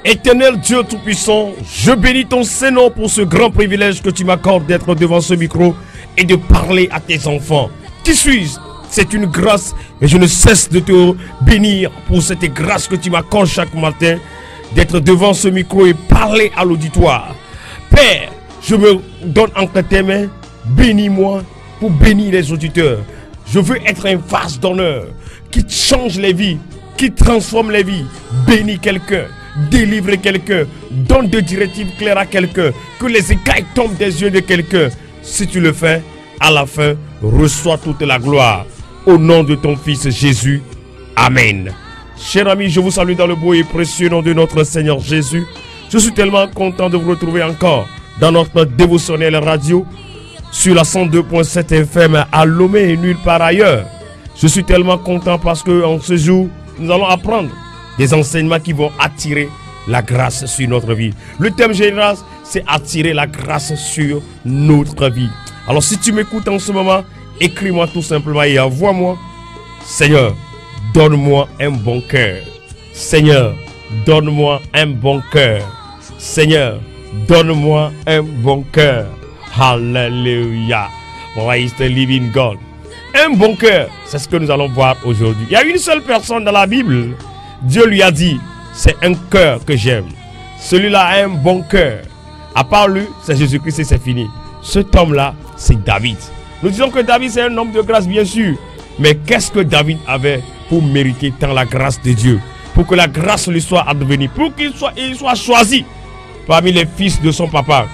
Éternel Dieu Tout-Puissant, je bénis ton Saint-Nom pour ce grand privilège que tu m'accordes d'être devant ce micro et de parler à tes enfants. Qui suis-je? C'est une grâce et je ne cesse de te bénir pour cette grâce que tu m'accordes chaque matin d'être devant ce micro et parler à l'auditoire. Père, je me donne entre tes mains, bénis-moi pour bénir les auditeurs. Je veux être un vase d'honneur qui change les vies, qui transforme les vies, bénis quelqu'un. Délivre quelqu'un, donne des directives claires à quelqu'un, que les écailles tombent des yeux de quelqu'un. Si tu le fais, à la fin, reçois toute la gloire. Au nom de ton Fils Jésus. Amen. Chers amis, je vous salue dans le beau et précieux nom de notre Seigneur Jésus. Je suis tellement content de vous retrouver encore dans notre dévotionnel radio sur la 102.7 FM à Lomé et nulle part ailleurs. Je suis tellement content parce qu'en ce jour, nous allons apprendre des enseignements qui vont attirer la grâce sur notre vie. Le thème général, c'est attirer la grâce sur notre vie. Alors si tu m'écoutes en ce moment, écris-moi tout simplement et envoie-moi: Seigneur, donne-moi un bon cœur. Seigneur, donne-moi un bon cœur. Seigneur, donne-moi un bon cœur. Hallelujah. Why is the living God? Un bon cœur, c'est ce que nous allons voir aujourd'hui. Il y a une seule personne dans la Bible. Dieu lui a dit, c'est un cœur que j'aime. Celui-là a un bon cœur. À part lui, c'est Jésus-Christ et c'est fini. Cet homme-là, c'est David. Nous disons que David, c'est un homme de grâce, bien sûr. Mais qu'est-ce que David avait pour mériter tant la grâce de Dieu? Pour que la grâce lui soit advenue. Pour qu'il soit choisi parmi les fils de son papa.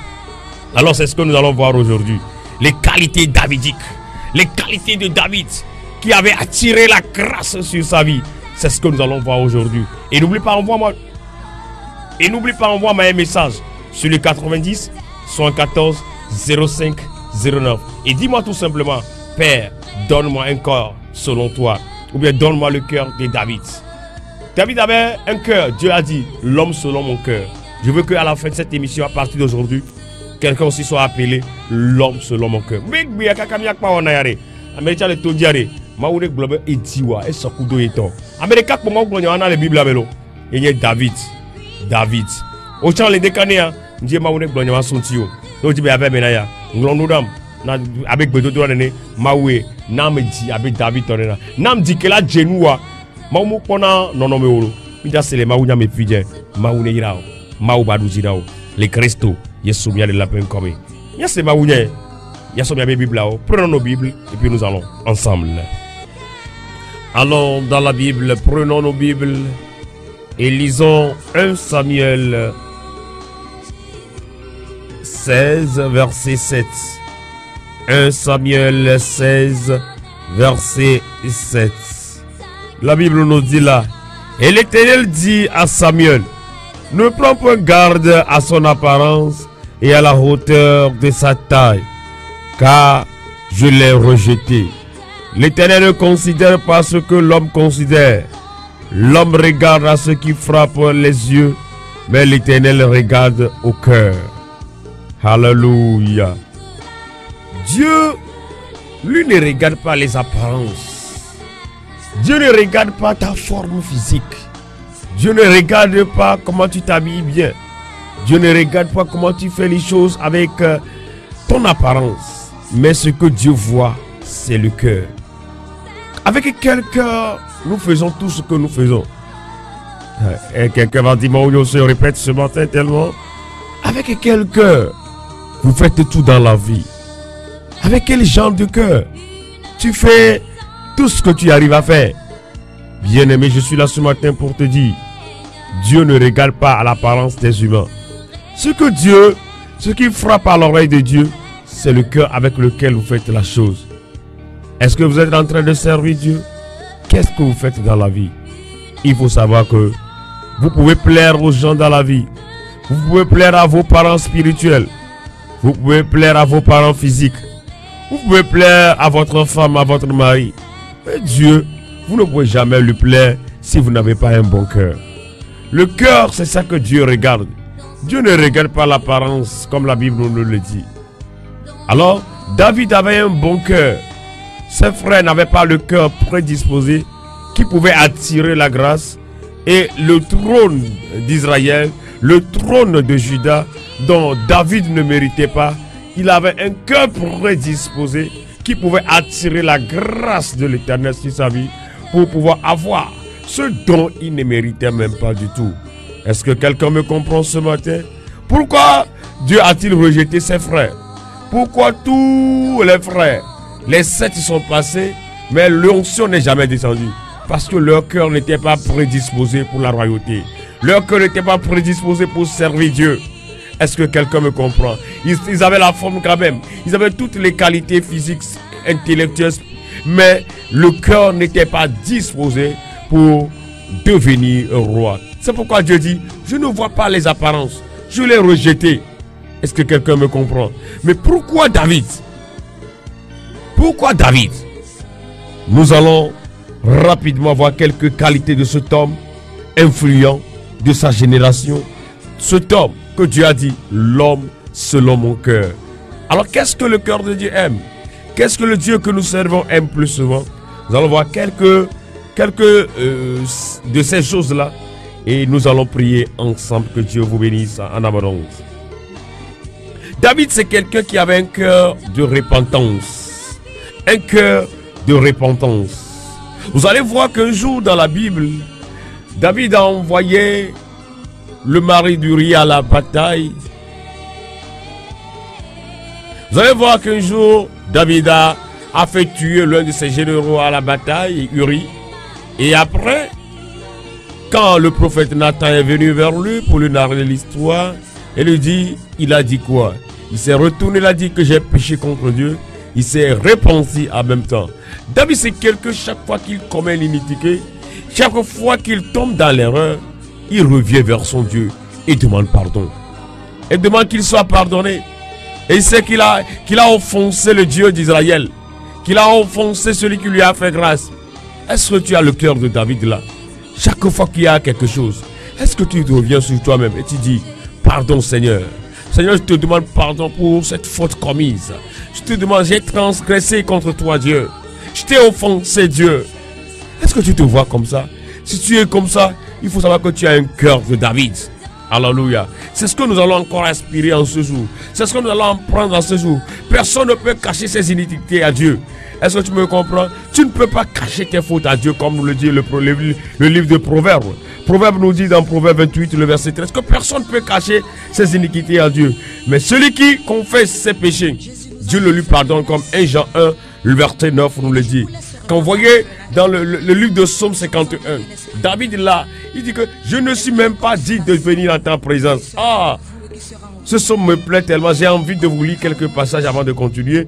Alors c'est ce que nous allons voir aujourd'hui. Les qualités davidiques. Les qualités de David qui avait attiré la grâce sur sa vie. C'est ce que nous allons voir aujourd'hui. Et n'oublie pas, envoie-moi un message sur le 90 114 05 09. Et dis-moi tout simplement: Père, donne-moi un cœur selon toi. Ou bien donne-moi le cœur de David. David avait un cœur. Dieu a dit, l'homme selon mon cœur. Je veux qu'à la fin de cette émission, à partir d'aujourd'hui, quelqu'un aussi soit appelé l'homme selon mon cœur. Maoune globe etiwa et sakudo eto. Amerika pour moi glonya na le Bible abelo. Et David. Au champ les décanés, Dieu maoune glonya ma sontio. Donc tu be avec menaya. Nglonudam na avec bedodo ne mawe nam di avec David tonena. Nam di que la genoua. Maoumou pona nono me olo. Ida c'est les maounya me fidje. Maoune irao. Maou badou zirao. Les Christo, Yesumia de la peine comme. Ya c'est maounya. Yasomia be Bible là. Prenons nos Bibles et puis nous allons ensemble. Allons dans la Bible, prenons nos Bibles et lisons 1 Samuel 16, verset 7. 1 Samuel 16, verset 7. La Bible nous dit là: et l'Éternel dit à Samuel, ne prends point garde à son apparence et à la hauteur de sa taille, car je l'ai rejeté. L'Éternel ne considère pas ce que l'homme considère. L'homme regarde à ce qui frappe les yeux, mais l'Éternel regarde au cœur. Alléluia. Dieu, lui, ne regarde pas les apparences. Dieu ne regarde pas ta forme physique. Dieu ne regarde pas comment tu t'habilles bien. Dieu ne regarde pas comment tu fais les choses avec ton apparence. Mais ce que Dieu voit, c'est le cœur. Avec quel cœur nous faisons tout ce que nous faisons? Et quelqu'un va dire, on se répète ce matin tellement. Avec quel cœur vous faites tout dans la vie? Avec quel genre de cœur tu fais tout ce que tu arrives à faire? Bien-aimé, je suis là ce matin pour te dire, Dieu ne regarde pas à l'apparence des humains. Ce qui frappe à l'oreille de Dieu, c'est le cœur avec lequel vous faites la chose. Est-ce que vous êtes en train de servir Dieu? Qu'est-ce que vous faites dans la vie? Il faut savoir que vous pouvez plaire aux gens dans la vie. Vous pouvez plaire à vos parents spirituels. Vous pouvez plaire à vos parents physiques. Vous pouvez plaire à votre femme, à votre mari. Mais Dieu, vous ne pouvez jamais lui plaire si vous n'avez pas un bon cœur. Le cœur, c'est ça que Dieu regarde. Dieu ne regarde pas l'apparence comme la Bible nous le dit. Alors, David avait un bon cœur. Ses frères n'avaient pas le cœur prédisposé qui pouvait attirer la grâce. Et le trône d'Israël, le trône de Juda, dont David ne méritait pas, il avait un cœur prédisposé qui pouvait attirer la grâce de l'Éternel sur sa vie pour pouvoir avoir ce dont il ne méritait même pas du tout. Est-ce que quelqu'un me comprend ce matin? Pourquoi Dieu a-t-il rejeté ses frères? Pourquoi tous les frères, les 7 sont passés, mais l'onction n'est jamais descendue? Parce que leur cœur n'était pas prédisposé pour la royauté. Leur cœur n'était pas prédisposé pour servir Dieu. Est-ce que quelqu'un me comprend? Ils avaient la forme quand même. Ils avaient toutes les qualités physiques, intellectuelles, mais le cœur n'était pas disposé pour devenir roi. C'est pourquoi Dieu dit, je ne vois pas les apparences. Je l'ai rejeté. Est-ce que quelqu'un me comprend? Mais pourquoi David? Pourquoi David? Nous allons rapidement voir quelques qualités de cet homme influent de sa génération. Cet homme que Dieu a dit, l'homme selon mon cœur. Alors qu'est-ce que le cœur de Dieu aime? Qu'est-ce que le Dieu que nous servons aime plus souvent? Nous allons voir quelques de ces choses-là et nous allons prier ensemble. Que Dieu vous bénisse en abondance. David, c'est quelqu'un qui avait un cœur de repentance. Un cœur de repentance. Vous allez voir qu'un jour dans la Bible, David a envoyé le mari d'Urie à la bataille. Vous allez voir qu'un jour, David a fait tuer l'un de ses généraux à la bataille, Urie. Et après, quand le prophète Nathan est venu vers lui pour lui narrer l'histoire, il a dit quoi? Il s'est retourné, il a dit que j'ai péché contre Dieu. Il s'est repenti en même temps. David, c'est quelqu'un, chaque fois qu'il commet l'iniquité, chaque fois qu'il tombe dans l'erreur, il revient vers son Dieu et demande pardon. Et demande qu'il soit pardonné. Et il sait qu'il a offensé le Dieu d'Israël, qu'il a offensé celui qui lui a fait grâce. Est-ce que tu as le cœur de David là? Chaque fois qu'il y a quelque chose, est-ce que tu reviens sur toi-même et tu dis, pardon Seigneur. Seigneur, je te demande pardon pour cette faute commise. Je te demande, j'ai transgressé contre toi Dieu. Je t'ai offensé Dieu. Est-ce que tu te vois comme ça? Si tu es comme ça, il faut savoir que tu as un cœur de David. Alléluia. C'est ce que nous allons encore aspirer en ce jour. C'est ce que nous allons prendre en ce jour. Personne ne peut cacher ses iniquités à Dieu. Est-ce que tu me comprends? Tu ne peux pas cacher tes fautes à Dieu comme nous le dit le livre de Proverbes. Proverbe nous dit dans Proverbe 28, le verset 13, que personne ne peut cacher ses iniquités à Dieu. Mais celui qui confesse ses péchés, Dieu le lui pardonne, comme 1 Jean 1, le verset 9 nous le dit. Quand vous voyez dans le livre de Psaume 51, David là, il dit que je ne suis même pas digne de venir en ta présence. Ah, ce psaume me plaît tellement, j'ai envie de vous lire quelques passages avant de continuer.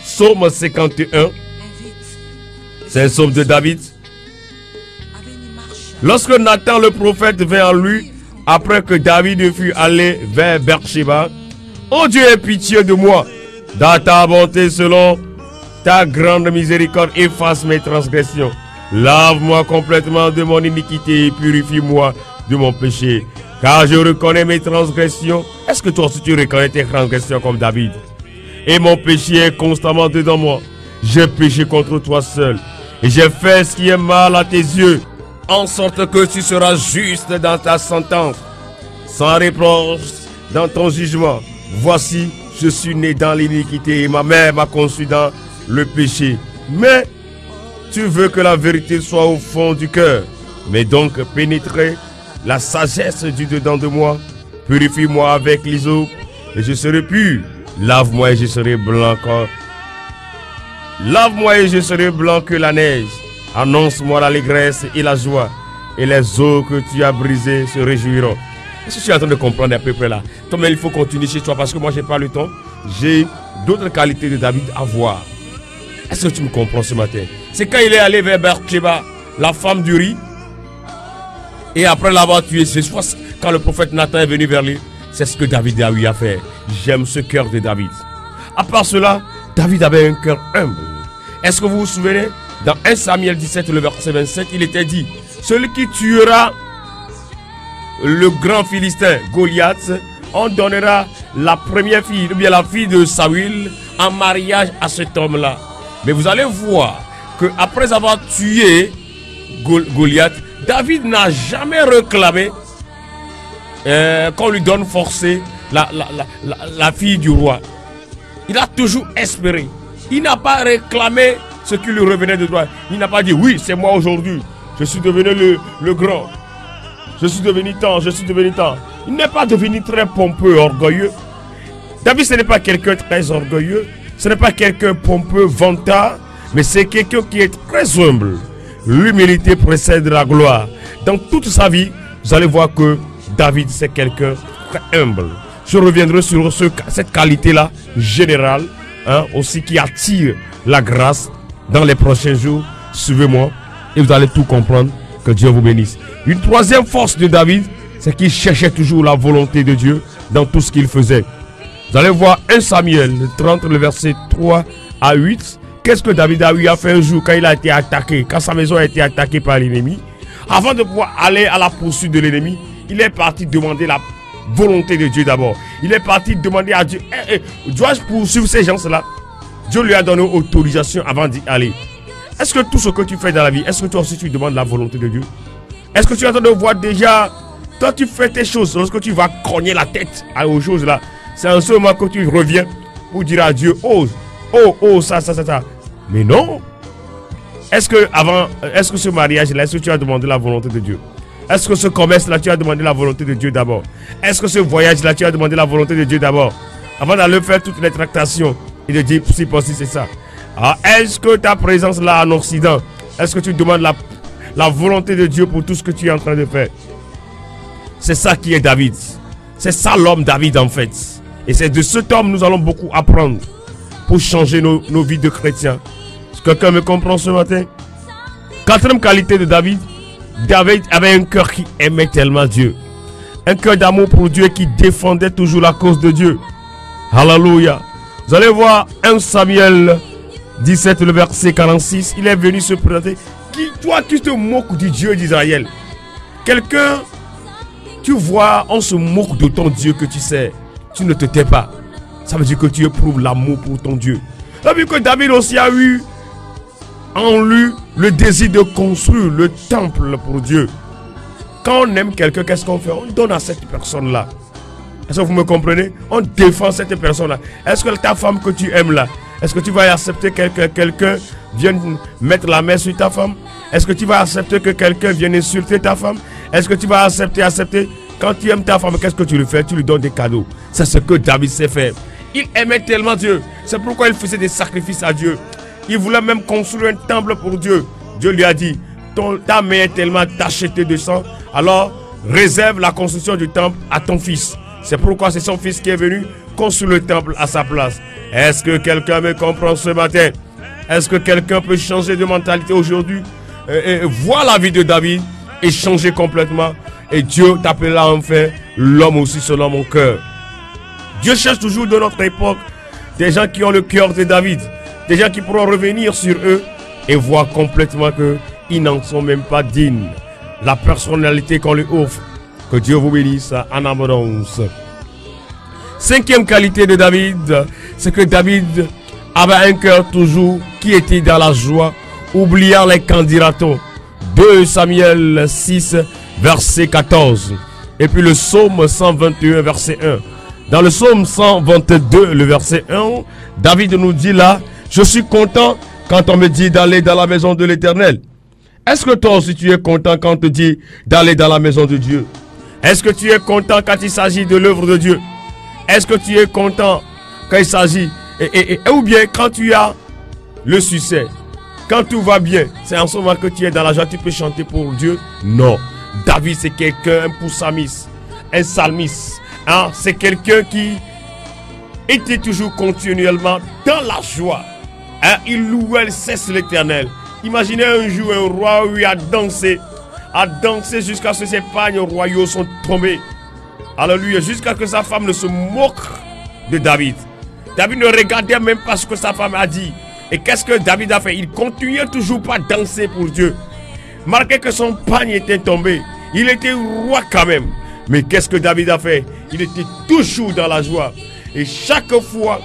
Psaume 51, c'est un psaume de David. Lorsque Nathan le prophète vint en lui, après que David fut allé vers Beersheba, oh Dieu, aie pitié de moi, dans ta bonté selon ta grande miséricorde, efface mes transgressions. Lave-moi complètement de mon iniquité et purifie-moi de mon péché. Car je reconnais mes transgressions. Est-ce que toi aussi tu reconnais tes transgressions comme David? Et mon péché est constamment dedans moi. J'ai péché contre toi seul. Et j'ai fait ce qui est mal à tes yeux. En sorte que tu seras juste dans ta sentence, sans reproche dans ton jugement. Voici, je suis né dans l'iniquité et ma mère m'a conçu dans le péché. Mais tu veux que la vérité soit au fond du cœur. Mais donc pénétrer la sagesse du dedans de moi. Purifie-moi avec l'hysope et je serai pur. Lave-moi et je serai blanc Lave-moi et je serai blanc que la neige. Annonce-moi l'allégresse et la joie. Et les eaux que tu as brisées se réjouiront. Est-ce que tu es en train de comprendre à peu près là? Toi, mais il faut continuer chez toi parce que moi, je n'ai pas le temps. J'ai d'autres qualités de David à voir. Est-ce que tu me comprends ce matin? C'est quand il est allé vers Beersheba, la femme d'Urie. Et après l'avoir tué, c'est quand le prophète Nathan est venu vers lui. C'est ce que David a eu à faire. J'aime ce cœur de David. À part cela, David avait un cœur humble. Est-ce que vous vous souvenez? Dans 1 Samuel 17, le verset 27, il était dit, celui qui tuera le grand Philistin, Goliath, on donnera la première fille, ou bien la fille de Saül, en mariage à cet homme-là. Mais vous allez voir qu'après avoir tué Goliath, David n'a jamais réclamé qu'on lui donne forcé la fille du roi. Il a toujours espéré. Il n'a pas réclamé ce qui lui revenait de droit. Il n'a pas dit oui, c'est moi aujourd'hui. Je suis devenu le grand. Je suis devenu tant, je suis devenu tant. Il n'est pas devenu très pompeux, orgueilleux. David, ce n'est pas quelqu'un très orgueilleux. Ce n'est pas quelqu'un pompeux, vantard. Mais c'est quelqu'un qui est très humble. L'humilité précède la gloire. Dans toute sa vie, vous allez voir que David, c'est quelqu'un très humble. Je reviendrai sur cette qualité-là, générale, aussi qui attire la grâce dans les prochains jours. Suivez-moi et vous allez tout comprendre. Que Dieu vous bénisse. Une troisième force de David, c'est qu'il cherchait toujours la volonté de Dieu dans tout ce qu'il faisait. Vous allez voir 1 Samuel 30, le verset 3 à 8. Qu'est-ce que David a eu à faire un jour quand il a été attaqué, quand sa maison a été attaquée par l'ennemi? Avant de pouvoir aller à la poursuite de l'ennemi, il est parti demander la volonté de Dieu d'abord. Il est parti demander à Dieu, dois-je poursuivre ces gens-là? Dieu lui a donné autorisation avant d'y aller. Est-ce que tout ce que tu fais dans la vie, est-ce que toi aussi tu demandes la volonté de Dieu? Est-ce que tu es en train de voir déjà, quand tu fais tes choses, lorsque tu vas cogner la tête aux choses là, c'est en ce moment que tu reviens pour dire à Dieu, oh, ça. Mais non. Est-ce que ce mariage là, est-ce que tu as demandé la volonté de Dieu? Est-ce que ce commerce là, tu as demandé la volonté de Dieu d'abord? Est-ce que ce voyage là, tu as demandé la volonté de Dieu d'abord? Avant d'aller faire toutes les tractations et de dire si possible c'est ça. Alors, est-ce que ta présence là en Occident, est-ce que tu demandes la volonté de Dieu pour tout ce que tu es en train de faire? C'est ça qui est David. C'est ça l'homme David en fait. Et c'est de cet homme nous allons beaucoup apprendre pour changer nos vies de chrétiens. Est-ce que quelqu'un me comprend ce matin? Quatrième qualité de David, David avait un cœur qui aimait tellement Dieu. Un cœur d'amour pour Dieu qui défendait toujours la cause de Dieu. Alléluia. Vous allez voir 1 Samuel 17, le verset 46, il est venu se présenter. Toi qui te moques du Dieu d'Israël, quelqu'un, tu vois, on se moque de ton Dieu que tu sais, tu ne te tais pas. Ça veut dire que tu éprouves l'amour pour ton Dieu. Ça veut dire que David aussi a eu en lui le désir de construire le temple pour Dieu. Quand on aime quelqu'un, qu'est-ce qu'on fait? On donne à cette personne-là. Est-ce que vous me comprenez? On défend cette personne-là. Est-ce que ta femme que tu aimes là, est-ce que tu vas accepter que quelqu'un vienne mettre la main sur ta femme? Est-ce que tu vas accepter que quelqu'un vienne insulter ta femme? Est-ce que tu vas accepter? Quand tu aimes ta femme, qu'est-ce que tu lui fais? Tu lui donnes des cadeaux. C'est ce que David sait faire. Il aimait tellement Dieu. C'est pourquoi il faisait des sacrifices à Dieu. Il voulait même construire un temple pour Dieu. Dieu lui a dit, ta main est tellement tachetée de sang, alors réserve la construction du temple à ton fils. C'est pourquoi c'est son fils qui est venu construire le temple à sa place. Est-ce que quelqu'un me comprend ce matin? Est-ce que quelqu'un peut changer de mentalité aujourd'hui? Voir la vie de David et changer complètement. Et Dieu t'appellera enfin l'homme aussi selon mon cœur. Dieu cherche toujours de notre époque des gens qui ont le cœur de David. Des gens qui pourront revenir sur eux et voir complètement qu'ils n'en sont même pas dignes. La personnalité qu'on lui offre. Que Dieu vous bénisse en abondance. Cinquième qualité de David, c'est que David avait un cœur toujours qui était dans la joie, oubliant les candidatons. 2 Samuel 6, verset 14. Et puis le psaume 121, verset 1. Dans le psaume 122, le verset 1, David nous dit là, je suis content quand on me dit d'aller dans la maison de l'Éternel. Est-ce que toi aussi tu es content quand on te dit d'aller dans la maison de Dieu? Est-ce que tu es content quand il s'agit de l'œuvre de Dieu? Est-ce que tu es content quand il s'agit ou bien quand tu as le succès, quand tout va bien, c'est en ce moment que tu es dans la joie, tu peux chanter pour Dieu? Non. David, c'est quelqu'un, un psalmiste, un psalmiste. Hein? C'est quelqu'un qui était toujours continuellement dans la joie. Hein? Il louait cesse l'Éternel. Imaginez un jour un roi où il a dansé jusqu'à ce que ses pagnes royaux sont tombés. Alléluia, jusqu'à ce que sa femme ne se moque de David. David ne regardait même pas ce que sa femme a dit. Et qu'est-ce que David a fait? Il continuait toujours pas danser pour Dieu. Marquez que son pagne était tombé. Il était roi quand même. Mais qu'est-ce que David a fait? Il était toujours dans la joie. Et chaque fois...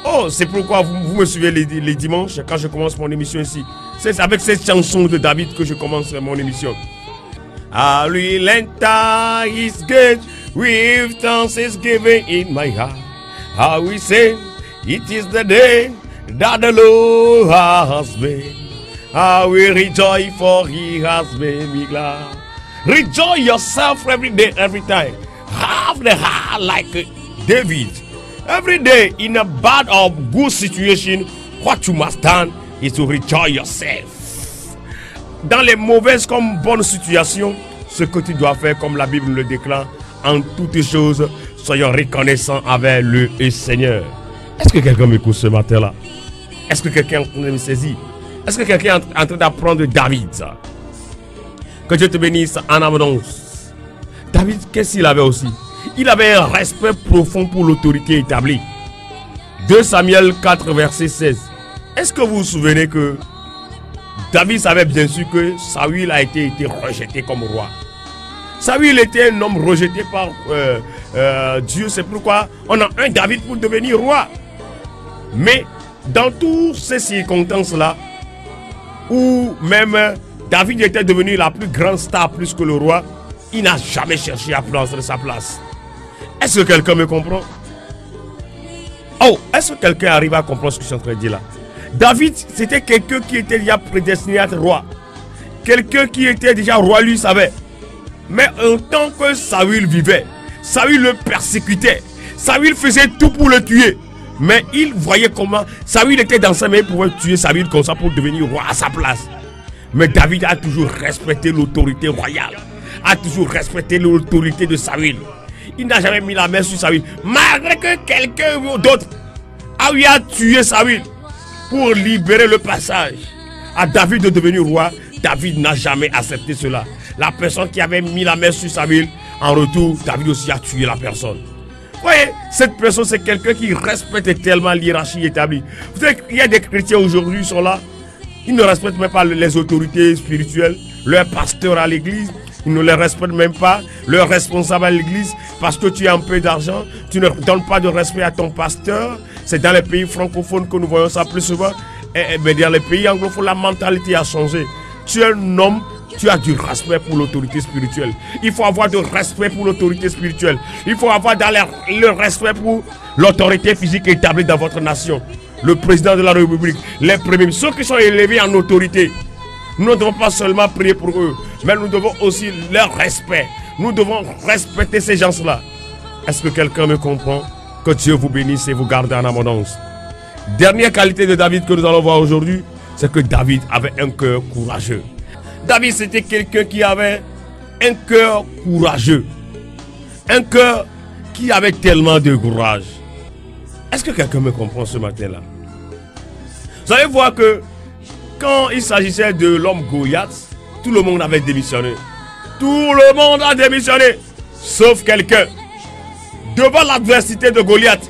Oh, c'est pourquoi vous me suivez les dimanches, quand je commence mon émission ici. C'est avec cette chanson de David que je commence mon émission. Hallelujah, enter his gate with thanksgiving in my heart. I will say, it is the day that the Lord has made. I will rejoice, for he has made me glad. Rejoice yourself every day, every time. Have the heart like David. Every day, in a bad or good situation, what you must do is to rejoice yourself. Dans les mauvaises comme bonnes situations, ce que tu dois faire, comme la Bible le déclare, en toutes choses, soyons reconnaissants avec le Seigneur. Est-ce que quelqu'un m'écoute ce matin-là? Est-ce que quelqu'un est en train de me saisir? Est-ce que quelqu'un est en train d'apprendre de David? Que Dieu te bénisse en abondance. David, qu'est-ce qu'il avait aussi? Il avait un respect profond pour l'autorité établie. 2 Samuel 4, verset 16. Est-ce que vous vous souvenez que David savait bien sûr que Saül a été rejeté comme roi? Saül était un homme rejeté par Dieu. C'est pourquoi on a un David pour devenir roi. Mais dans toutes ces circonstances-là, où même David était devenu la plus grande star plus que le roi, il n'a jamais cherché à prendre sa place. Est-ce que quelqu'un me comprend? Oh, est-ce que quelqu'un arrive à comprendre ce que je suis en train de dire là? David, c'était quelqu'un qui était déjà prédestiné à être roi. Quelqu'un qui était déjà roi, lui savait. Mais en tant que Saül vivait, Saül le persécutait. Saül faisait tout pour le tuer. Mais il voyait comment Saül était dans sa main pour tuer Saül comme ça pour devenir roi à sa place. Mais David a toujours respecté l'autorité royale. A toujours respecté l'autorité de Saül. Il n'a jamais mis la main sur Saül. Malgré que quelqu'un d'autre a eu à tuer Saül pour libérer le passage à David de devenir roi, David n'a jamais accepté cela. La personne qui avait mis la main sur Saül, en retour, David aussi a tué la personne. Vous voyez, cette personne, c'est quelqu'un qui respecte tellement l'hiérarchie établie. Vous savez qu'il y a des chrétiens aujourd'hui qui sont là, ils ne respectent même pas les autorités spirituelles, leurs pasteurs à l'église, ils ne les respectent même pas, leurs responsables à l'église, parce que tu as un peu d'argent, tu ne donnes pas de respect à ton pasteur. C'est dans les pays francophones que nous voyons ça plus souvent. Mais dans les pays anglophones, la mentalité a changé. Tu es un homme, tu as du respect pour l'autorité spirituelle. Il faut avoir du respect pour l'autorité spirituelle. Il faut avoir le respect pour l'autorité physique établie dans votre nation. Le président de la République, les premiers, ceux qui sont élevés en autorité. Nous ne devons pas seulement prier pour eux, mais nous devons aussi leur respect. Nous devons respecter ces gens-là. Est-ce que quelqu'un me comprend? Que Dieu vous bénisse et vous garde en abondance. Dernière qualité de David que nous allons voir aujourd'hui, c'est que David avait un cœur courageux. David, c'était quelqu'un qui avait un cœur courageux. Un cœur qui avait tellement de courage. Est-ce que quelqu'un me comprend ce matin-là? Vous allez voir que quand il s'agissait de l'homme Goliath, tout le monde avait démissionné. Tout le monde a démissionné, sauf quelqu'un. Devant l'adversité de Goliath,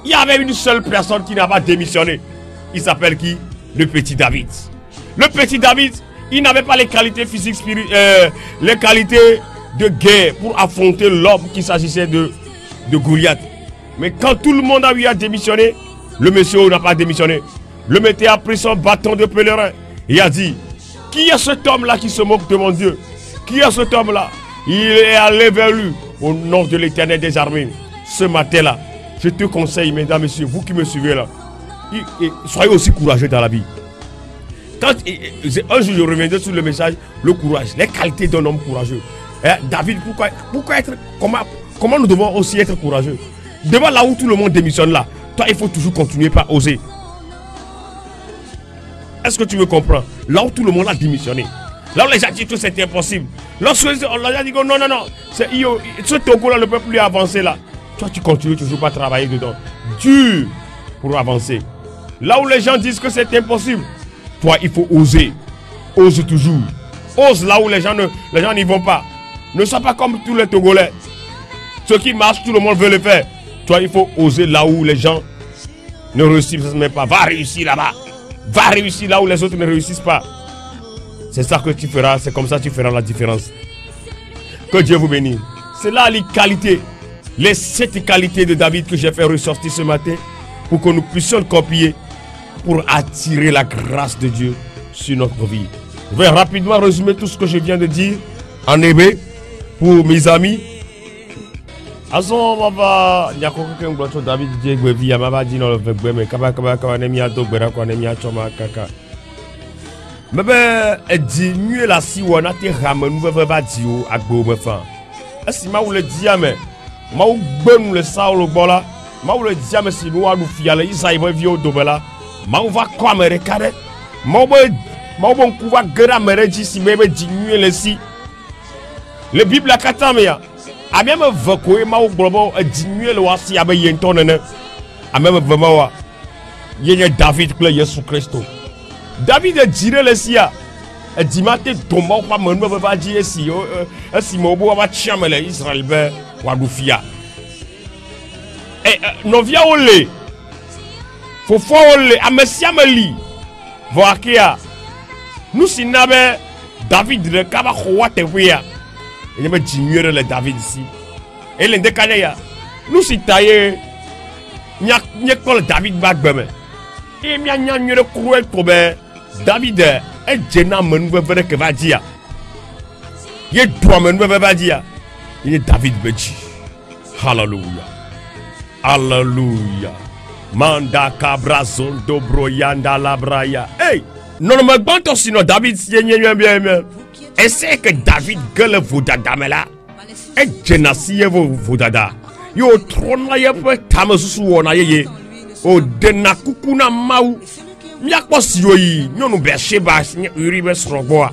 il y avait une seule personne qui n'a pas démissionné. Il s'appelle qui? Le petit David. Le petit David, il n'avait pas les qualités physiques, les qualités de guerre pour affronter l'homme qui s'agissait de Goliath. Mais quand tout le monde a eu à démissionner, le monsieur n'a pas démissionné. Le monsieur a pris son bâton de pèlerin et a dit: qui est cet homme-là qui se moque de mon Dieu? Qui est cet homme-là? Il est allé vers lui au nom de l'Éternel des armées. Ce matin-là, je te conseille, mesdames, messieurs, vous qui me suivez là, soyez aussi courageux dans la vie. Quand un jour je reviendrai sur le message, le courage, les qualités d'un homme courageux. David, comment nous devons aussi être courageux? Devant là où tout le monde démissionne là, toi il faut toujours continuer par oser. Est-ce que tu me comprends? Là où tout le monde a démissionné, là où les gens disent que c'est impossible, lorsque on a dit que non, ce Togo là ne peut plus avancer là, toi tu continues toujours pas à travailler dedans, dur pour avancer. Là où les gens disent que c'est impossible, toi il faut oser, ose toujours, ose là où les gens n'y vont pas. Ne sois pas comme tous les Togolais, ce qui marche tout le monde veut le faire. Toi il faut oser là où les gens ne réussissent même pas. Va réussir là-bas, va réussir là où les autres ne réussissent pas. C'est ça que tu feras, c'est comme ça que tu feras la différence. Que Dieu vous bénisse. C'est là les qualités, les 7 qualités de David que j'ai fait ressortir ce matin pour que nous puissions le copier, pour attirer la grâce de Dieu sur notre vie. Je vais rapidement résumer tout ce que je viens de dire en hébreu pour mes amis. Azon mava nyako ke ngloto David die gbevi ya mava di no le gbe me kaba ne mi ado gbera ko ne mi achoma kaka. Mebe edi nue la si wona te rame nou va di o agbo me fa. Esi ma ou le dia me ma ou gbe nou le sa o lo gbola ma ou le dia me si nou adu fia le isa ibo vi o do bela ma ou va kwa me rekade ma ou bon ku va gera me reji si mebe di nue le si. Le Bible a katame ya. A même vakoe ma globo diminuer le wasi abe yentonene. A même vraiment yenye David kle Yesu Christo. David dire le sia. Dimate tomba pa menu va di esi esi mobo va chamele Israël be wadufia. No via ole. Fofo ole amesia meli. Voakia. Nous sinabe David le kaba khowa tewia. Il me diminuer le David ici. Et l'indécané, nous si taillé, n'y que le David bagbeme. Et n'y a le cruel comme David est gênant, me nous veut que va dire. Il est toi, me nous va dire. Il est David Beji. Hallelujah. Hallelujah. Manda cabra zondo broyanda la braya. Hey! Non, me banto sinon David, bien. Et c'est que David gueule vodada me là. Et genasi vodada. Yo trona ye pe tamesusu wona ye. O dena kukuna mau. Mia kwasi yo yi. Nyonu be sheba nye uri be sroboa.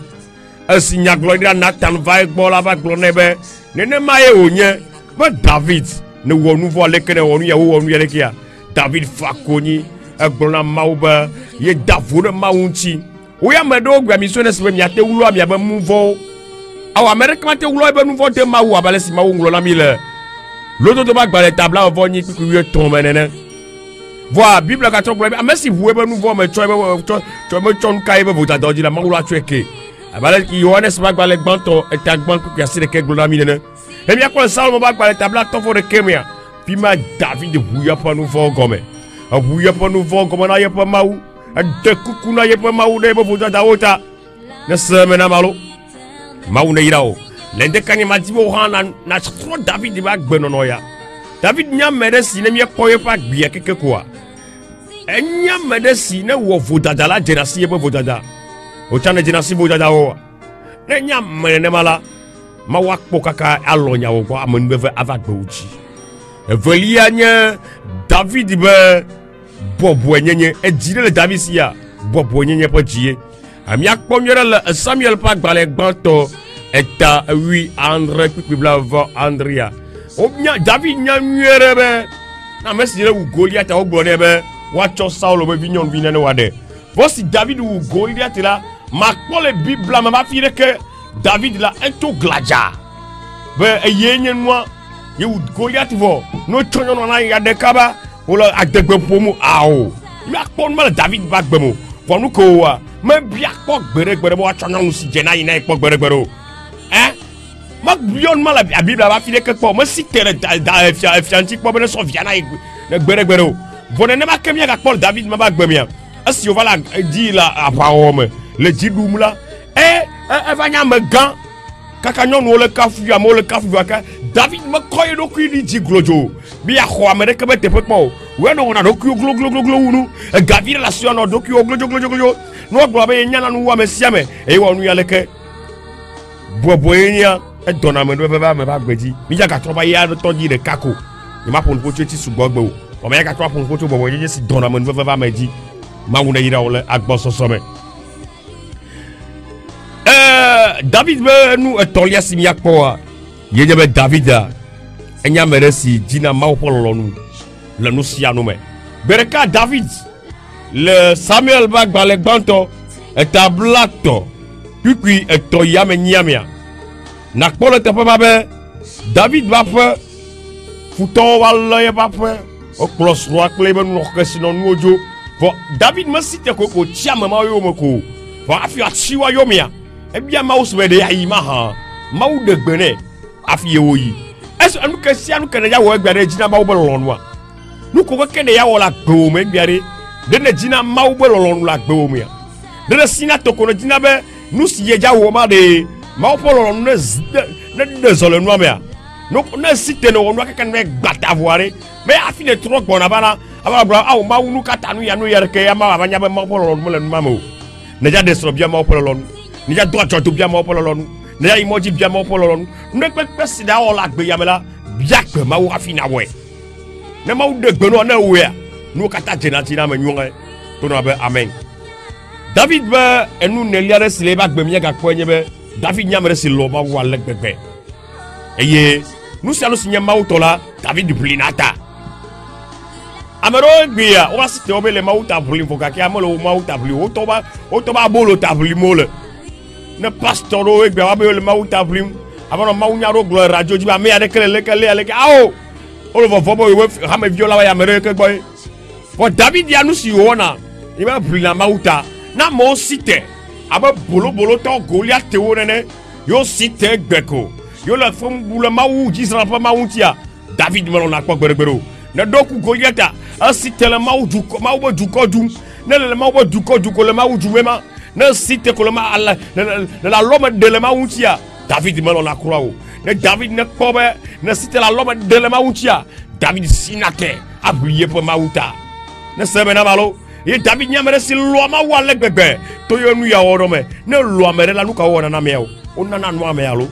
Esi nya gloria Nathan vai gbola ba glonebe. Nene maye onye. Ba David ne wonu vo leke ne wonu ya wonu ye leke ya. David fakoni e glona mau ba ye davure maunchi. Oya medo gwa misone se mi ate wulo mi abe muvo. Awa America te wulo ebe nuvo te mawu abale si mawu nglo na mi le. Loto to ba gba le tabla ovo ni piku ye ton menene. Voi Bible ka to gba ame si wu ebe nuvo me cho me chon ka ebe vota doji la mawu la cheke. Abale ki Yohanes ba gba le gbanto e ta gban piku ya se ke nglo na mi nene. E mi akon Salmo ba gba le tabla to fo de kemia. Pi ma David wuya pa nuvo gome. A wuya pa nuvo gome na ye pa mawu. De kukuna ye pa mawu de bo vota ota. Ne semena malo. Mawu ne irao. Lende kani madibo hana na tro David ba gbenono ya. David nya medesi ne mi koye pa gbia keke kwa. Enya medesi ne wo vota la jenasi ye bo vota. O chane jenasi vota o. Ne nya mene mala. Ma wakpo kaka alonya wo kwa amonbeve avagbe uchi. Evelia nya David be bobo nyenye e dire le David sia bobo nyenye pa jie ami akponyere le Samuel pa gbale gbanto eta wi André pipibla vo Andrea o nya David nya nwere be na mesire wu Goliath o gbone be wa cho Saul be vinyon vinene wade vosi David wu Goliath la ma ko le Bible ma ba fire que David la ento glaja be yenye noa ye wu Goliath vo no chonyo no na ya de kaba ola adegbe pomu ao mi akpon mal David bagbemo fonu ko wa me bia kpo gbere bo achonu si jena ina kpo gbere ma bion mal Bible ba fi de ke kpo me sitere da fianti kpo be so viana gbere o vonene ma kemia ka kpo David ma bagbemia asi o vala di la apawome le jidum la vanya me gan kaka nyonu le kafu ya mo le kafu ka David me koy do ku di jiglojo bi ya khwa me rek be te pekmo we no na do ku glo unu David la sio no do ku glo no glo be nyana no wa me siame e wonu ya leke bobo enya e dona me do be ba me ba gbeji mi ja ka to ba ya to di de kako ni ma pon ko ti su gbogbo o me ka to pon ko to bobo enya si dona me do be ba me ji ma wona yira ole agbo so me David be nu etolia simia kwa yeje be David enya meresi dina ma opolonu le nu sia no me bereka David le Samuel ba gbale gbanto etablato puis etoya me nyamia na kpolo te pa be David ba fe futo wala ye ba fe o klos ro akle be no ke sino nu ojo for David ma site ko tia mama yo moko for afi achiwa yo mia ebia ma usbe de ayi ma ha ma u de gbene afi ewoyi eso anu ke sia anu ke na ya wo egbare jina ma u be lonu a nu ko ke ne ya wo la gbo me egbare de ne jina ma u be lonu la gbo me de le sinato kono dinabe nous si yeja woma de ma opolo ne zole no mea no na site no no ka ne gbata voire mais a fini trop bon abana abana aw ma wunu kata nu ya no yer ke ya ma abanya be ma opolo mo le mamo ne ja desro bia ma opolo ne ja droit to bia ma opolo ne ja imoji bia ma opolo ne pe sida o la gbe ya me la bia pe ma wo afina we ne ma wo de gbe no na we no kata jenati na ma nyunga to no be amen. David ba enu neliare sile ba gbe mi ga ko nyebe David nyamere silo ba wa le gbegbe eye nous allons signer mautola David Blinata amero gbia o asite obele mauta blin foka ki amolo mauta blin o to ba bolo tabli mole ne pastoro gbia wa be le mauta blin abono maunyaro glo radio ji ba me ade kele awo o lo vobo we ha me viola wa ya mere ke boy for David ya nu si wona e ba blin mauta na mo site aba bolo to Goliath te wonene yo site gbeko yo la fom bula mawu jisra pa mawutia David melo na kwa gberegbero na doku Goliath a site le mawu duko dum na le mawu duko le mawu jumema na site ko le ma alla la loma de le mawutia David melo na croix na David ne kobe na site la loma de le mawutia David sinate abliye pa mawuta na sebe na malo ye David nyamere si lo ma wale gbegbe to yo nu ya woro me ne lo amere la nu ka wona na me o ona na nu ame alo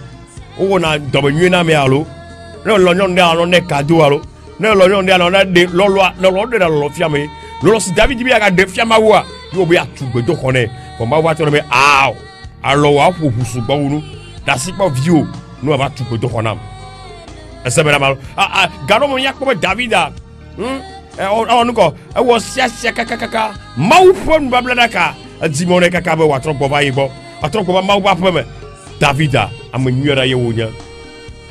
o wona dobe nyu na me alo ne lo nyon de alo ne kadu alo ne lo nyon de alo na de lo de lo fia me lo si David bi aga de fia ma wo a yo bi atugbe do kone ko ma wa to me aw alo wa fu husu gba wonu da si pa view nu aba tugbe do konam ese be na malo garo mo yakko David a onuko e wo sia kakaka mau fon babladaka dimone kakaba watro boba yibo atro boba mau ba peme Davida amanyura ye wonya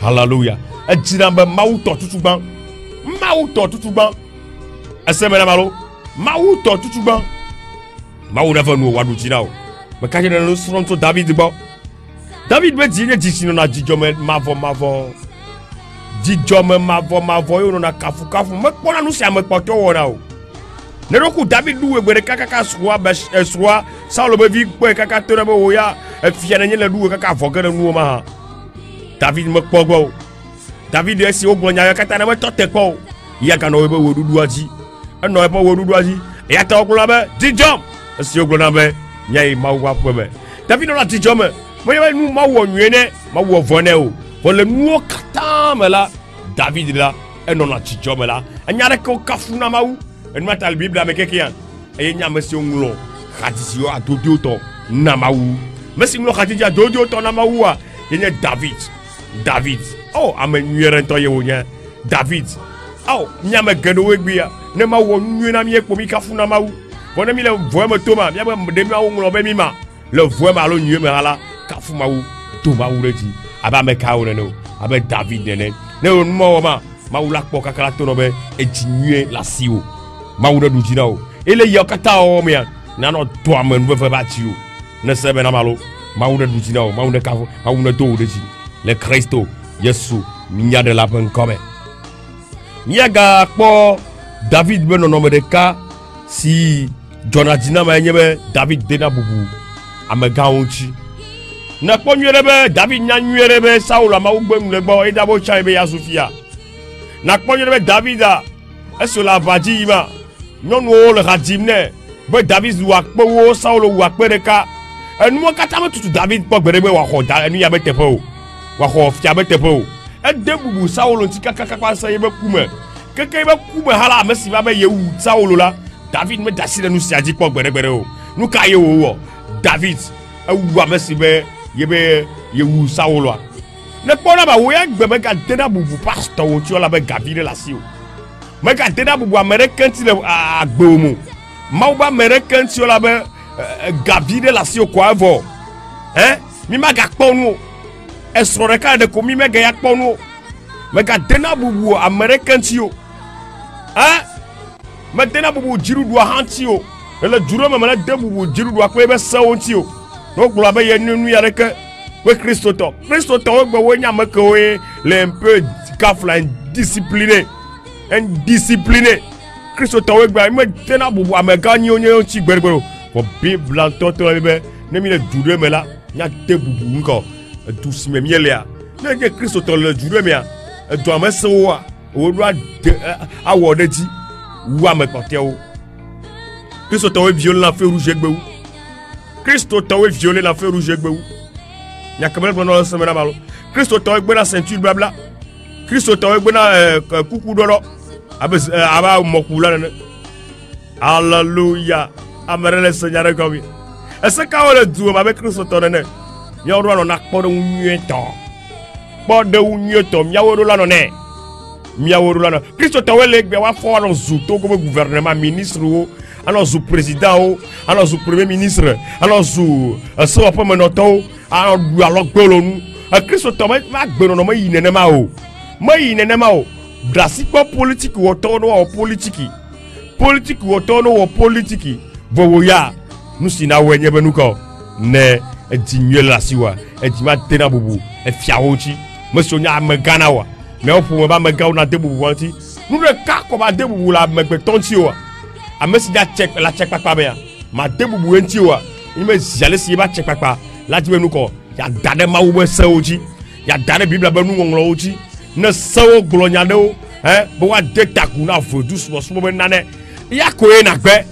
hallelujah ajiramba mau to tutuban asemena malo mau to tutuban mau na vanu wadu jinao me kaje na sronto David be dine disino na dijome mavo dijome mavo yo na kafu me pona nu sia me poto wona o ne roku David duwe gbere kaka soa Saulo be vi pe kaka tore be wo ya fia na nyele duwe kaka vogere nu ma David me pogbo David esi ogbonya kata na me tote ko ya kana we be wo dudu aji eno e po wo dudu aji ya ta okula be dijom esi ogbona be nyai mawo apome David no dijom me ye nu mawo nwene mawo vone o pour le nouveau katamela David là et non la tijomela anyare ko kafuna mawu en matal bible avec quelqu'un et nya monsieur nglo khatisio adodio to na mawu monsieur nglo khatija adodio to na mawu a yenye David oh amenyere to ye wonya David oh nya me gado wegbia ne mawu nwena mi ekpo mi kafuna mawu bona mi le voema toma mi ba de mi awu nglo be mi ma le voema lo nyu me hala kafu mawu to mawu reji aba me ka wona no aba David nene ne on mo ma mawula kpo kakala to no be ejinue la siwo mawuda du jinao ele yakata o me na no to amen we fa ba tiwo ne sebe na malo mawuda du jinao mawuda ka mawuda do de ji le Christo Yesu minya de la pen comme miaga kpo David be no me de ka si Jonathan ma nyebe David de na bubu amega onchi na kponyerebe David nyanyerebe Saulo ma ugbem le gbo idabo chaibe ya Sofia na kponyerebe Davida esola vaji ma nyonu o le radimne be David wa kpowo Saulo wa kpereka enu kata me tutu David po gberebe wa ho da enu ya be tepo wa ho fia be tepo e de bubu Saulo ti kaka kwa sa ye be kume keke be kume hala mesi ba be yewu Saulo la David me dasire nu siaji po gberegbere o nu ka ye wo David ewu mesi be yebe yewu Saulo ne pona ba wo ya gbebe ka dena bubu pastor wo ti ola be gavire la si o me ka dena bubu American ti le agbomu ma ba American ti ola be gavire la si o ko avo mi ma ga ponu esro re ka de ko mi me ga ya ponu me ka dena bubu American ti o me dena bubu jiru do hanti o ele juro me de bubu jiru do ko be sa won ti o no glo ba ye nu ya reke we Christo to we gbo we nya make we le un peu kafla indiscipliné Christo to we gba me tena bubu amega nyi onye chi gberbero pour Bible en toto bébé ne mi le dure me la nya te bubu nko du si me miele ya ne ke Kristo to le dure me ya do ma se wo o do a wo de ti wa me porte o Kristo to violer la feu rouge egbe ou Kristo to violer la feu rouge egbe ou nya kamel bono le semena malo Kristo to egbe na ceinture blabla Kristo to egbe na kuku dolo aba mokula ne Alléluia. Amen le Seigneur comme. Est-ce que le Dieu avec Christ tonne? Ya ro na po de unyeto. Po de unyeto, ya wo la no ne. Ya wo la no. Christ to wele gbe wa fo no zuto comme gouvernement ministre o, alors zu président o, alors zu premier ministre, alors zu so pa menoto, alors golo nu. Christ to ma gbe no ma yinene ma o. Ma yinene ma o. Drasico politique wo to no politique. Politique ou tono ou politique voya nous sina wenye benuko ne edinye la siwa edima tena bubu e fiawochi monsieur nya megana wa me opo ba mega na de bubu wanti nous le ka ko ba de bubu la megbe tonti wa amesi da check la check papa be ya ma de bubu enti wa ni me jale si ba check papa la di benuko ya dade ma wo se oji ya dade bibla benu ngolo oji ne sawo glonya de o bo wa de taku na fodu so be nane ya koe na gbe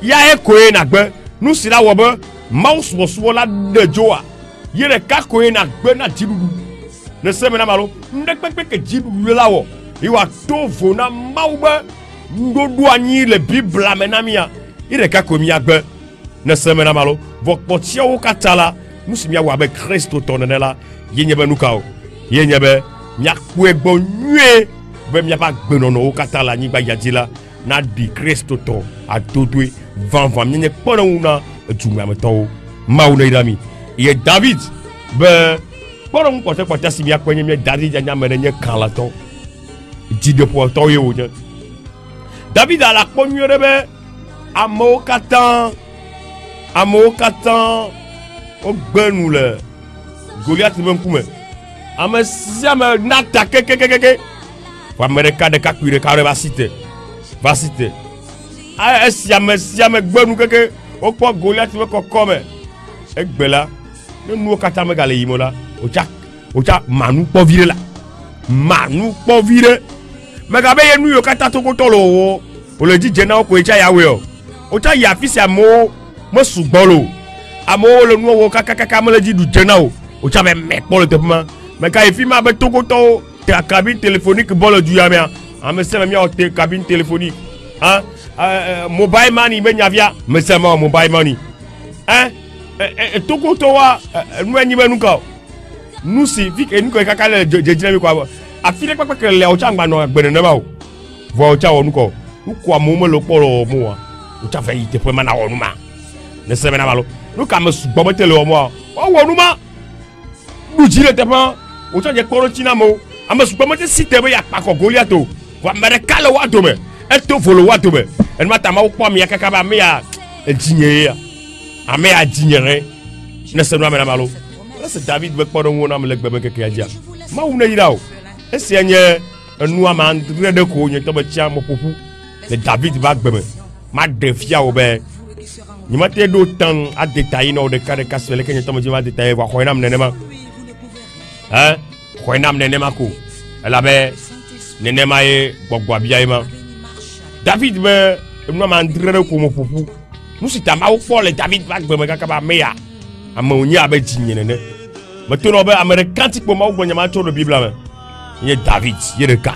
ya e koe na gbe nu sira wo be mouse wo la de joa yere ka koe na gbe na jibubu ne seme na malo ndekpekpe ke jibubu la wo iwa tovo na maube ndodo anyi le bible amenamia yere ka koe mi agbe ne seme na malo vo potia wo katala nu simia wa be Kristo tonela yenye be nukao yenye be nya ku egbo nwe be mi ba gbe no no katala nyi gba yadila na di Kristo to a totwe van nye pona una tuma meto mauna irami ye David be pona un pote si bia kwenye me David nya menye kala to di de po to ye oje David ala konyo rebe amokatan o gbenu le Goliath me kume ame siame nata kekekeke wa mereka de kakure kare basite Vasite. Ah, siame gbenu keke okpo Goliath we kokome. Egbela. Ne nu kata me gale yimola. Ocha manu po vire la. Manu po vire. Me gabe ye nu yo kata to ko tolo o. O le di jena ko echa yawe o. Ocha ya fisi amo mo sugbolo. Amo le nu wo kaka me le di du jena o. Ocha me po le tepma. Me ka efi ma be to ko to ta cabine téléphonique bolo du yamia. Ame se me o cabine téléphonique hein mobile money me nyavia me se me mobile money hein toko to wa nu enyi be nuka nu si fik enuko kaka le jejina mi kwa afile pepeke le o cha ngba no gbere ne ba o vo o cha wonu ko ku amu mo lo poro mo wa o cha fe yite pe ma na wonu ma ne se me na malo nu ka me su gbo tele o mo o wonu ma bu jire te pa o cha je poro tina mo ame su gbo te site be ya pa ko Goliath o wa mere kale wa do me eto volo wa do me en mata ma ukpo mi akaka ba me ya ejinye ya ame ya jinyere ne se no me na malo c'est David be kpodo wona me legbe be keke aja ma wu na yira o esi anye enu ama ndre de ko nye to be chia mo popu le David ba gbe me ma defia o be ni mate do tan a détailler no de kare kasele ke nye to mo ji ma détailler wa ko nam nenema hein ko nam nenema ko ela be nenema e gbogbo abia ma David be enu ama ndre de ko mo popu nu si ta ma wo po le David ba gbe me kaka ba me ya ama onye abe jinyene ne maintenant be américain ti po ma wo nyama to do bible ame ye David ye de ka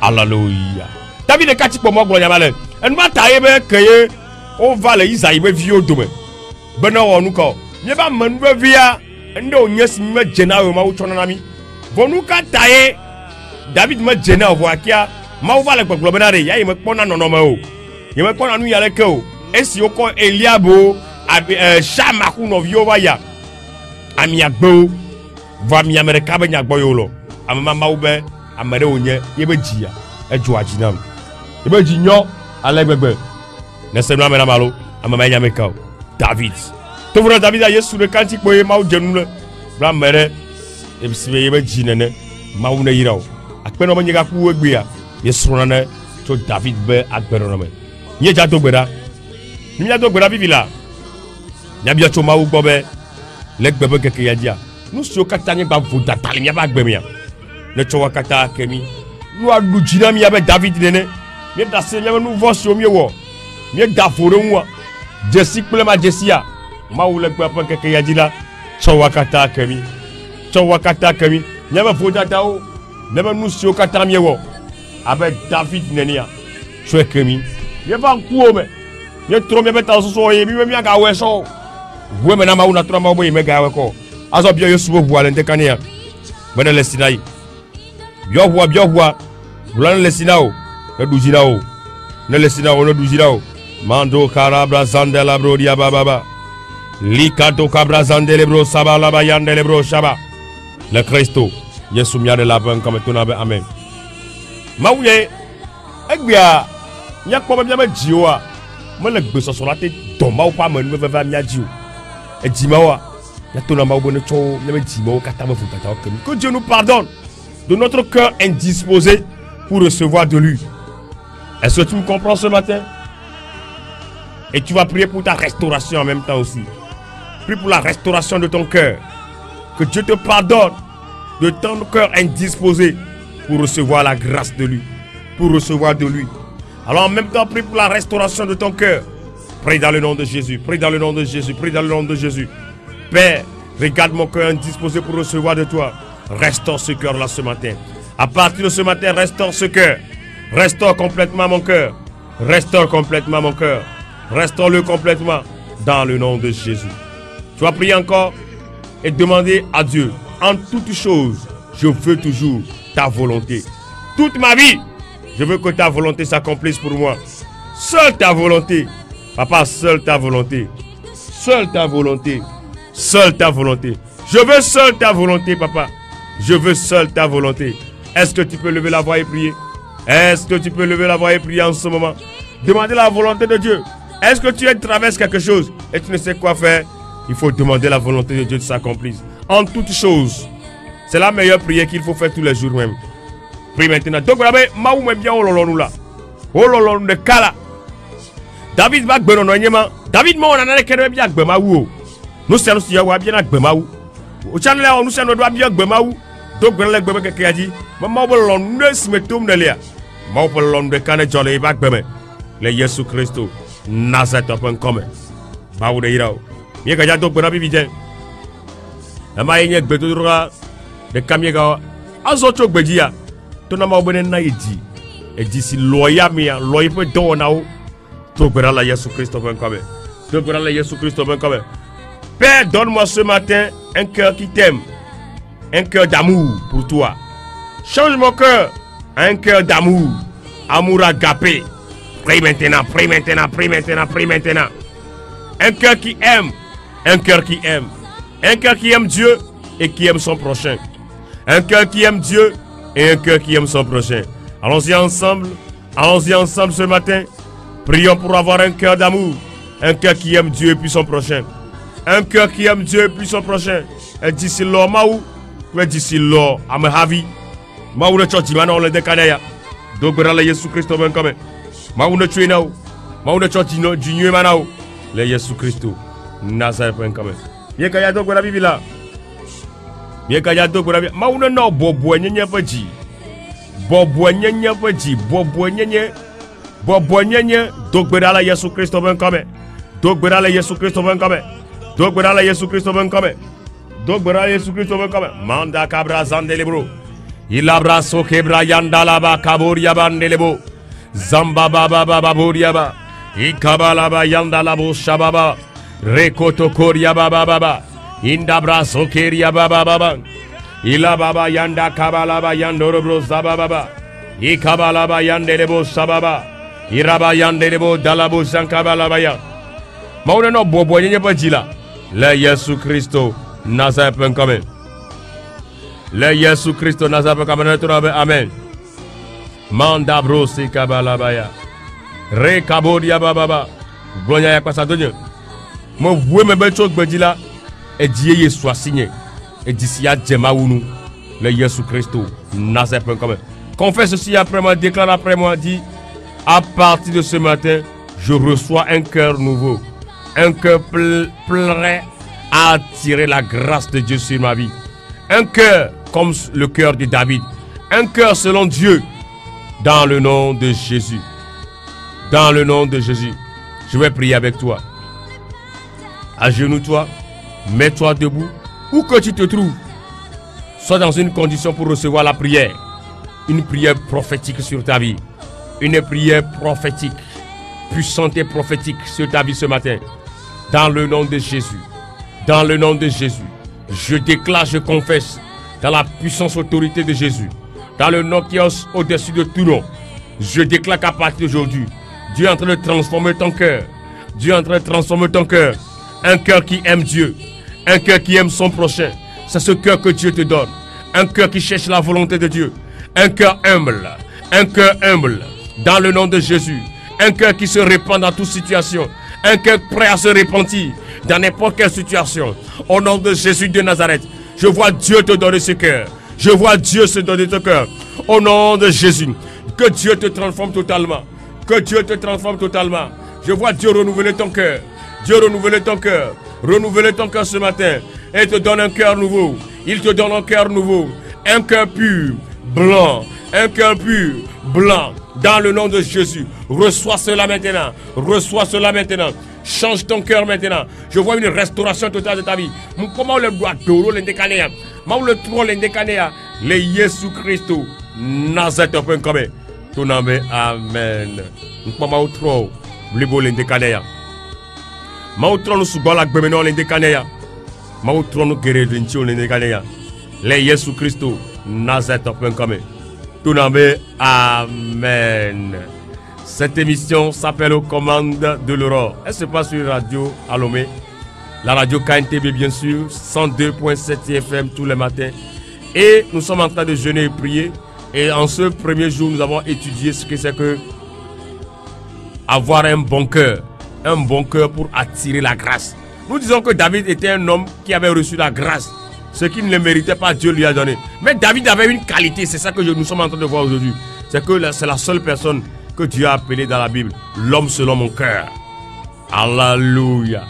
hallelujah David de ka ti po ma wo nyama le en ma ta ye be keye o vale Isaïe be vi odome be na wonu ko ye ba manu be via ndo onye si me jena o ma wo chona na mi vonu ka ta ye David me jena o akia ma wo vale gbogbo be na re ya ye me pona no no ma o ye me pona nu ya le ke o esi o ko Eliabo Shama kuno viova ya ami agbo va mi America be nyagbo yo lo amama maube amere onye yebe jia ejo ajinam yebe jinyo alegbegbe ne se no amena malo amama nya meka David to vura David ya Yesu de kanti po e mawo jenu le bra mere ebisibe yebe jinene mawo na yirawo akpe no nyega ku egbe ya Yesu na ne to David be agbero no me ye ja to gbera Nous avons donc la vie là. Nous avons bien choma ou bobé. Les bébés que y a dit. Nous sommes katani ba voda tali mi ba gbemia. Le chowa kata kemi. Nous a lujina mi avec David nene. Mi da se mi nous voix sur mi wo. Mi da foro moi. Jesse plema Jessia. Ma ou le bébé que y a dit là. Chowa kata kemi. Chowa kata kemi. Ni ba voda tao. Ne nous sommes kata mi wo. Avec David nene. Chowa kemi. Mi ba ku me. Mi trop mi ba ta so ye mi mi ga we so. Vous me n'avez pas trop mal mais gars quoi. Azo bien yo subo voile ndekania. Bana le sinai. Yo voix. Blan le sinao. Le dujinao. Ne le sinao le dujinao. Mando karabra zandela bro dia baba. Likato kabra zandele bro sabala bayandele bro shaba. Le Christo. Yesu mia de la ban comme tout na amen. Mawye. Egbia. Nya ko ba me jiwa. Mo le gbe so so la te don ma ou pas me va mia jiwa. Et dis-moi, que Dieu nous pardonne de notre cœur indisposé pour recevoir de lui. Est-ce que tu me comprends ce matin? Et tu vas prier pour ta restauration en même temps aussi. Prie pour la restauration de ton cœur. Que Dieu te pardonne de ton cœur indisposé pour recevoir la grâce de lui. Pour recevoir de lui. Alors en même temps, prie pour la restauration de ton cœur. Prie dans le nom de Jésus, prie dans le nom de Jésus, prie dans le nom de Jésus. Père, regarde mon cœur indisposé pour recevoir de toi. Restaure ce cœur-là ce matin. À partir de ce matin, restaure ce cœur. Restaure complètement mon cœur. Restaure complètement mon cœur. Restaure-le complètement dans le nom de Jésus. Tu vas prier encore et demander à Dieu, en toutes choses, je veux toujours ta volonté. Toute ma vie, je veux que ta volonté s'accomplisse pour moi. Seule ta volonté. Papa, seule ta volonté. Seule ta volonté. Seule ta volonté. Je veux seule ta volonté, papa. Je veux seule ta volonté. Est-ce que tu peux lever la voix et prier? Est-ce que tu peux lever la voix et prier en ce moment? Demander la volonté de Dieu. Est-ce que tu traverses quelque chose et tu ne sais quoi faire? Il faut demander la volonté de Dieu de s'accomplir. En toutes choses. C'est la meilleure prière qu'il faut faire tous les jours même. Prie maintenant. Donc, ma ou même bien, oh lolo là. Oh lolo de kala. David va gberon onyema. David mo na na kere bia gbema wu. No se no se ya wa bia na gbema wu. O channel o no se no do bia gbema wu. Do gbere le gbeme keke aji. Mama bo lon no smetum ne lia. Ma bo lon de kane jole ba gbeme. Le Yesu Christo Nazareth upon come. Ba wu de irao. Ye ga ja do gbera bi bien. Ama yenye gbe to ro de kamye ga azo cho gbeji ya. To na ma bo ne na yeji. Eji si loya mi ya, loye pe do na o. Père, donne-moi ce matin un cœur qui t'aime, un cœur d'amour pour toi. Change mon cœur à un cœur d'amour, amour agapé. Prie maintenant, prie maintenant, prie maintenant, prie maintenant. Un cœur qui aime, un cœur qui aime. Un cœur qui aime Dieu et qui aime son prochain. Un cœur qui aime Dieu et un cœur qui aime son prochain. Allons-y ensemble ce matin. Prions pour avoir un cœur d'amour, un cœur qui aime Dieu et puis son prochain. Un cœur qui aime Dieu et puis son prochain. Et d'ici là, maou, et d'ici là, amahavi, maou ne chochi mana ole dekanaya. Donc la Jésus Christ ben comme. Maou ne tué nao, maou ne chochi no jinue manao. Le Jésus Christ Nazareth ben comme. Bien kaya donc la Bible là. Bien kaya donc la Bible. Maou ne no bobo nyenye paji. Bobo nyenye paji, bobo nyenye. Bobo nyenye dogbera la Yesu Christ ben comme. Dogbera la Yesu Christ ben comme. Dogbera la Yesu Christ ben comme. Dogbera la Yesu Christ ben comme. Manda kabra zandelebro. Il abraso kebra yandala ba kaboria bandelebo. Zamba baba baba boria. Ikabala ba yandala bo shababa. Rekoto koria baba baba. Indabraso keria baba baba. Ila baba yanda kabala ba yandoro bro zababa. Ikabala ba yandelebo sababa. Iraba yandelebo dalabo sankabala baya. Mauna no bobo nyenye pajila. Le Yesu Christo Nazareth ben comme. Le Yesu Christo Nazareth ben comme. Amen. Manda bro si kabala baya. Re kabodia baba. Gloria ya kwa sadonye. Mo voué me becho gbedila e die Yesu asigné. Et d'ici à Djemaounou, le Yesu Christo Nazareth ben comme. Confesse ceci après moi, déclare après moi, dit. À partir de ce matin, je reçois un cœur nouveau, un cœur prêt à attirer la grâce de Dieu sur ma vie. Un cœur comme le cœur de David, un cœur selon Dieu, dans le nom de Jésus. Dans le nom de Jésus, je vais prier avec toi. Agenouille-toi, mets-toi debout, où que tu te trouves. Sois dans une condition pour recevoir la prière. Une prière prophétique sur ta vie. Une prière prophétique, puissante et prophétique sur ta vie ce matin. Dans le nom de Jésus. Dans le nom de Jésus. Je déclare, je confesse, dans la puissance autorité de Jésus. Dans le nom qui est au-dessus de tout nom. Je déclare qu'à partir d'aujourd'hui, Dieu est en train de transformer ton cœur. Dieu est en train de transformer ton cœur. Un cœur qui aime Dieu. Un cœur qui aime son prochain. C'est ce cœur que Dieu te donne. Un cœur qui cherche la volonté de Dieu. Un cœur humble. Un cœur humble. Dans le nom de Jésus. Un cœur qui se répand dans toute situation. Un cœur prêt à se repentir dans n'importe quelle situation. Au nom de Jésus de Nazareth. Je vois Dieu te donner ce cœur. Je vois Dieu se donner ce cœur. Au nom de Jésus. Que Dieu te transforme totalement. Que Dieu te transforme totalement. Je vois Dieu renouveler ton cœur. Dieu renouveler ton cœur. Renouveler ton cœur ce matin. Et te donne un cœur nouveau. Il te donne un cœur nouveau. Un cœur pur, blanc. Un cœur pur, blanc. Dans le nom de Jésus. Reçois cela maintenant. Reçois cela maintenant. Change ton cœur maintenant. Je vois une restauration totale de ta vie. Comment le doit d'oro l'indécanéa. Comment le trône l'indécanéa. Le Jésus Christ. Nazareth open comme. Ton nom est Amen. Comment le trône l'indécanéa. Mautron subala gbemeno l'indécanéa. Mautron guéridincho l'indécanéa. Le Jésus Christ. Nazareth open comme. Ton nom est Amen. Cette émission s'appelle Aux commandes de l'aurore. Elle se passe sur Radio Alomé, la radio KNTB bien sûr, 102.7 FM tous les matins. Et nous sommes en train de jeûner et prier. Et en ce premier jour, nous avons étudié ce que c'est que avoir un bon cœur pour attirer la grâce. Nous disons que David était un homme qui avait reçu la grâce. Ce qui ne le méritait pas, Dieu lui a donné. Mais David avait une qualité, c'est ça que nous sommes en train de voir aujourd'hui. C'est que c'est la seule personne que Dieu a appelée dans la Bible, l'homme selon mon cœur. Alléluia.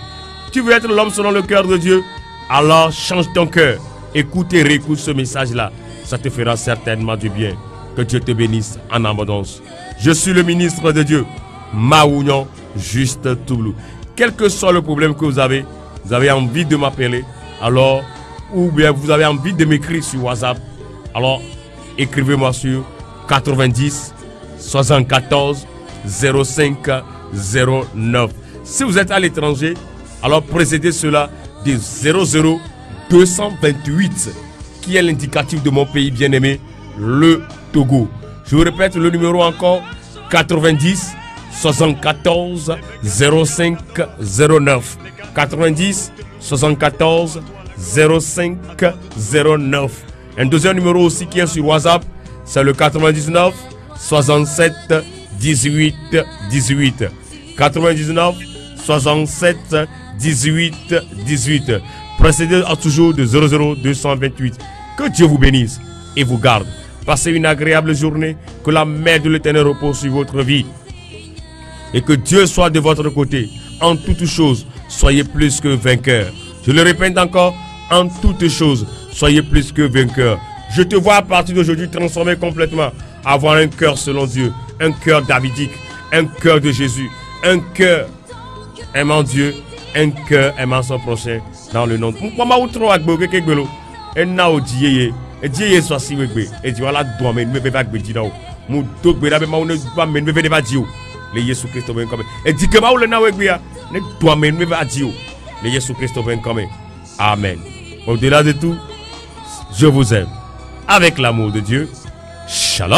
Tu veux être l'homme selon le cœur de Dieu? Alors change ton cœur. Écoute et réécoute ce message-là. Ça te fera certainement du bien. Que Dieu te bénisse en abondance. Je suis le ministre de Dieu, Maounion Juste Toublou. Quel que soit le problème que vous avez envie de m'appeler, alors, ou bien vous avez envie de m'écrire sur WhatsApp, alors écrivez-moi sur 90 74 05 09. Si vous êtes à l'étranger, alors précédez cela de 00 228 qui est l'indicatif de mon pays bien-aimé, le Togo. Je vous répète le numéro encore, 90 74 05 09. 90 74 05 09. Un deuxième numéro aussi qui est sur WhatsApp, c'est le 99 67 18 18. 99 67 18 18. Précédé toujours de 00 228. Que Dieu vous bénisse et vous garde. Passez une agréable journée. Que la main de l'Éternel repose sur votre vie. Et que Dieu soit de votre côté. En toutes choses, soyez plus que vainqueurs. Je le répète encore, en toutes choses, soyez plus que vainqueurs. Je te vois à partir d'aujourd'hui transformé complètement. Avoir un cœur selon Dieu. Un cœur davidique. Un cœur de Jésus. Un cœur aimant Dieu. Un cœur aimant son prochain. Dans le nom de Dieu. Et now Dieu et Dieu soit si wegbe et Dieu la doit me me va gbe dina o mu do gbe la be ma ne ba me me va Dieu le Jésus Christ ben comme et dit que ma o le na wegbe ya ne doit me me va Dieu le Jésus Christ ben comme. Amen. Au-delà de tout, je vous aime avec l'amour de Dieu. Shalom.